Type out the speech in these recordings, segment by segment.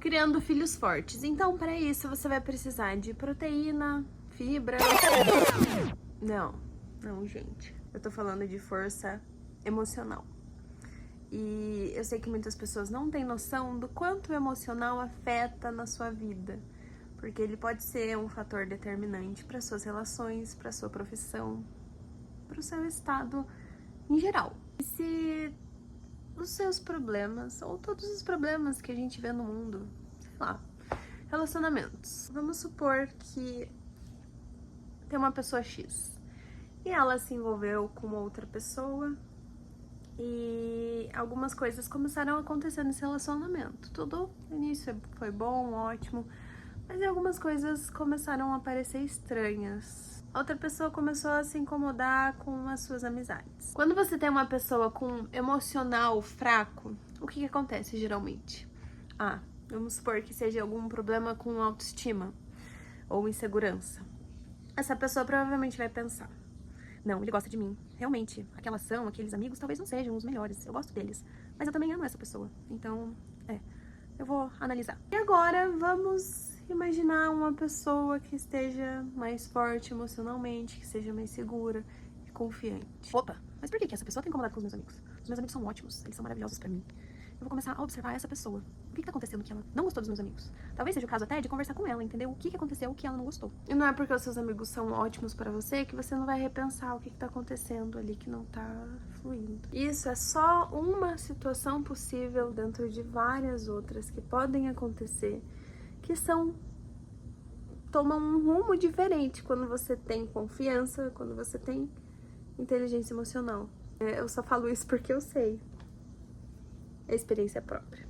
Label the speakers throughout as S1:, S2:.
S1: criando filhos fortes. Então, para isso, você vai precisar de proteína, fibra... Não, gente. Eu tô falando de força emocional. E eu sei que muitas pessoas não têm noção do quanto o emocional afeta na sua vida. Porque ele pode ser um fator determinante para suas relações, para sua profissão, para o seu estado em geral. E se os seus problemas, ou todos os problemas que a gente vê no mundo, sei lá, relacionamentos. Vamos supor que tem uma pessoa X e ela se envolveu com outra pessoa e algumas coisas começaram a acontecer nesse relacionamento. Tudo no início foi bom, ótimo, mas algumas coisas começaram a parecer estranhas. A outra pessoa começou a se incomodar com as suas amizades. Quando você tem uma pessoa com emocional fraco, o que acontece geralmente? Vamos supor que seja algum problema com autoestima ou insegurança. Essa pessoa provavelmente vai pensar: não, ele gosta de mim. Realmente, aquela ação, aqueles amigos talvez não sejam os melhores. Eu gosto deles, mas eu também amo essa pessoa. Então, eu vou analisar. E agora, vamos imaginar uma pessoa que esteja mais forte emocionalmente, que seja mais segura e confiante. Opa, mas por que essa pessoa tá incomodada com os meus amigos? Os meus amigos são ótimos, eles são maravilhosos pra mim. Eu vou começar a observar essa pessoa. O que tá acontecendo que ela não gostou dos meus amigos? Talvez seja o caso até de conversar com ela, entender o que aconteceu que ela não gostou. E não é porque os seus amigos são ótimos pra você que você não vai repensar o que tá acontecendo ali que não tá fluindo. Isso é só uma situação possível dentro de várias outras que podem acontecer, que tomam um rumo diferente quando você tem confiança, quando você tem inteligência emocional. Eu só falo isso porque eu sei. É experiência própria.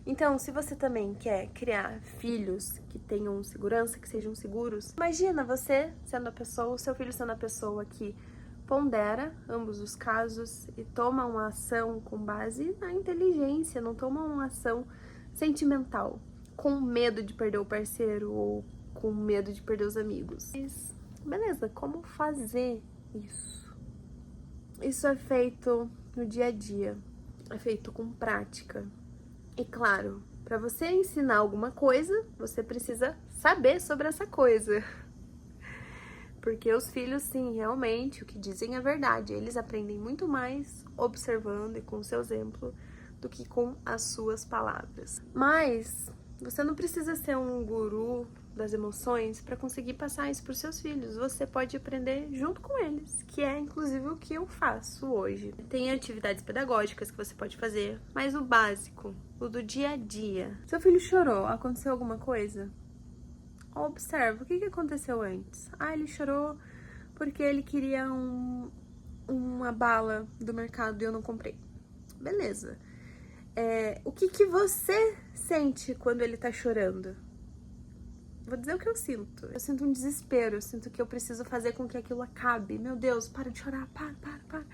S1: Então, se você também quer criar filhos que tenham segurança, que sejam seguros, imagina você sendo a pessoa, o seu filho sendo a pessoa que pondera ambos os casos e toma uma ação com base na inteligência, não toma uma ação sentimental, com medo de perder o parceiro ou com medo de perder os amigos. Mas, beleza, como fazer isso? Isso é feito no dia a dia. É feito com prática. E claro, para você ensinar alguma coisa, você precisa saber sobre essa coisa. Porque os filhos, sim, realmente, o que dizem é verdade. Eles aprendem muito mais observando e com o seu exemplo do que com as suas palavras. Mas você não precisa ser um guru das emoções para conseguir passar isso para os seus filhos. Você pode aprender junto com eles, que é inclusive o que eu faço hoje. Tem atividades pedagógicas que você pode fazer, mas o básico, o do dia a dia. Seu filho chorou, aconteceu alguma coisa? Observa, o que aconteceu antes? Ele chorou porque ele queria uma bala do mercado e eu não comprei. Beleza. O que você sente quando ele tá chorando? Vou dizer o que eu sinto. Eu sinto um desespero, eu sinto que eu preciso fazer com que aquilo acabe. Meu Deus, para de chorar, para.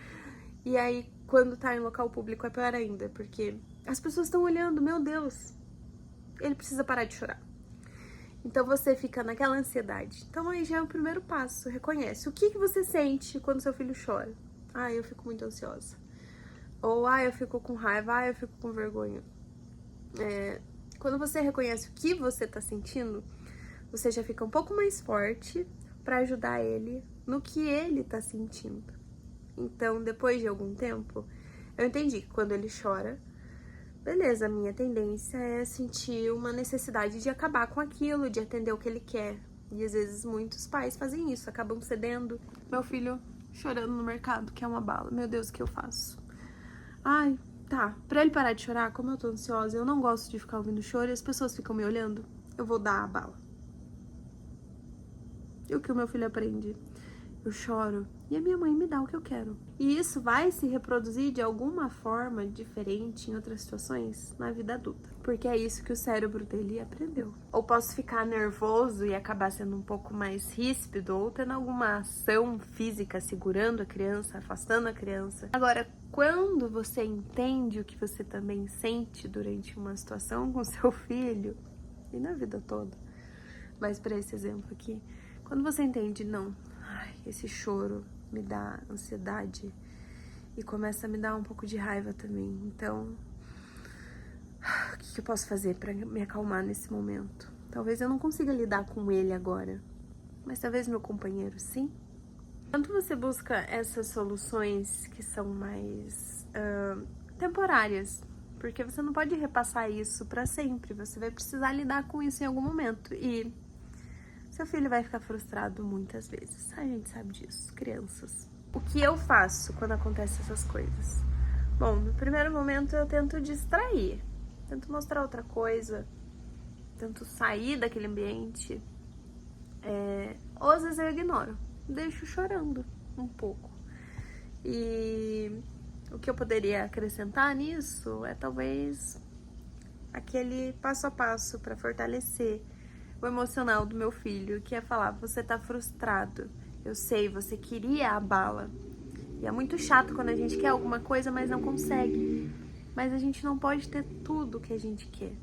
S1: E aí, quando tá em local público, é pior ainda, porque as pessoas estão olhando, meu Deus, ele precisa parar de chorar. Então você fica naquela ansiedade. Então aí já é o primeiro passo, reconhece. O que você sente quando seu filho chora? Eu fico muito ansiosa. Ou, eu fico com raiva, eu fico com vergonha. Quando você reconhece o que você tá sentindo, você já fica um pouco mais forte pra ajudar ele no que ele tá sentindo. Então, depois de algum tempo, eu entendi que quando ele chora, beleza, a minha tendência é sentir uma necessidade de acabar com aquilo, de atender o que ele quer. E às vezes muitos pais fazem isso, acabam cedendo. Meu filho chorando no mercado, quer uma bala. Meu Deus, o que eu faço? Tá. Pra ele parar de chorar, como eu tô ansiosa, eu não gosto de ficar ouvindo choro e as pessoas ficam me olhando, eu vou dar a bala. E o que o meu filho aprende? Eu choro e a minha mãe me dá o que eu quero. E isso vai se reproduzir de alguma forma diferente em outras situações na vida adulta. Porque é isso que o cérebro dele aprendeu. Ou posso ficar nervoso e acabar sendo um pouco mais ríspido, ou tendo alguma ação física segurando a criança, afastando a criança. Agora, quando você entende o que você também sente durante uma situação com seu filho, e na vida toda, mas para esse exemplo aqui, quando você entende, não, esse choro me dá ansiedade e começa a me dar um pouco de raiva também. Então, o que que eu posso fazer pra me acalmar nesse momento? Talvez eu não consiga lidar com ele agora, mas talvez meu companheiro sim. Quando você busca essas soluções que são mais temporárias, porque você não pode repassar isso pra sempre, você vai precisar lidar com isso em algum momento e seu filho vai ficar frustrado muitas vezes. A gente sabe disso, crianças. O que eu faço quando acontecem essas coisas? Bom, no primeiro momento eu tento distrair, tento mostrar outra coisa, tento sair daquele ambiente, ou às vezes eu ignoro, deixo chorando um pouco. E o que eu poderia acrescentar nisso é talvez aquele passo a passo para fortalecer o emocional do meu filho, que é falar: você tá frustrado, eu sei, você queria a bala. E é muito chato quando a gente quer alguma coisa, mas não consegue. Mas a gente não pode ter tudo que a gente quer.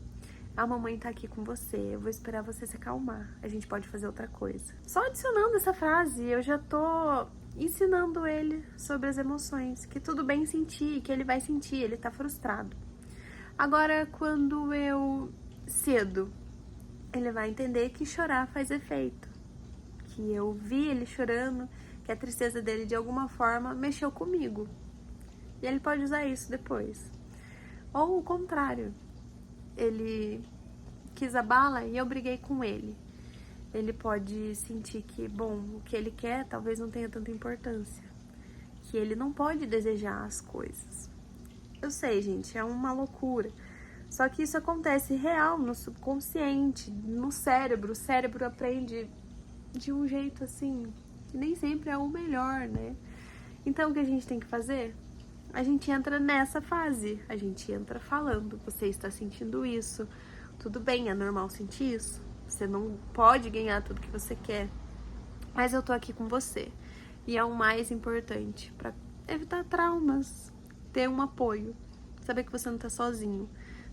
S1: A mamãe tá aqui com você, eu vou esperar você se acalmar. A gente pode fazer outra coisa. Só adicionando essa frase, eu já tô ensinando ele sobre as emoções, que tudo bem sentir, que ele vai sentir, ele tá frustrado. Agora, quando eu cedo, ele vai entender que chorar faz efeito. Que eu vi ele chorando, que a tristeza dele de alguma forma mexeu comigo. E ele pode usar isso depois. Ou o contrário, ele quis a bala e eu briguei com ele. Ele pode sentir que, bom, o que ele quer talvez não tenha tanta importância. Que ele não pode desejar as coisas. Eu sei, gente, é uma loucura. Só que isso acontece real no subconsciente, no cérebro. O cérebro aprende de um jeito assim, que nem sempre é o melhor, né? Então o que a gente tem que fazer? A gente entra nessa fase, a gente entra falando: você está sentindo isso, tudo bem, é normal sentir isso, você não pode ganhar tudo que você quer, mas eu tô aqui com você. E é o mais importante para evitar traumas, ter um apoio, saber que você não tá sozinho,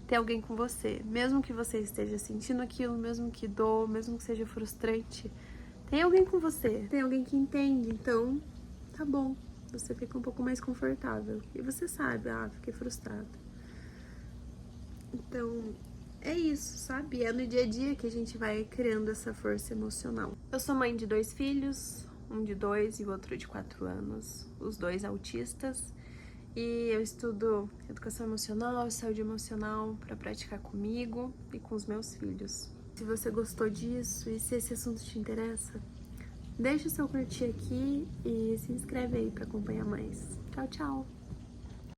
S1: ter alguém com você, mesmo que você esteja sentindo aquilo, mesmo que doa, mesmo que seja frustrante, tem alguém com você, tem alguém que entende. Então tá bom, você fica um pouco mais confortável e você sabe: fiquei frustrada. Então é isso, sabe? É no dia a dia que a gente vai criando essa força emocional. Eu sou mãe de 2 filhos, um de 2 e o outro de 4 anos, os 2 autistas. E eu estudo educação emocional e saúde emocional para praticar comigo e com os meus filhos. Se você gostou disso e se esse assunto te interessa, deixa o seu curtir aqui e se inscreve aí para acompanhar mais. Tchau, tchau!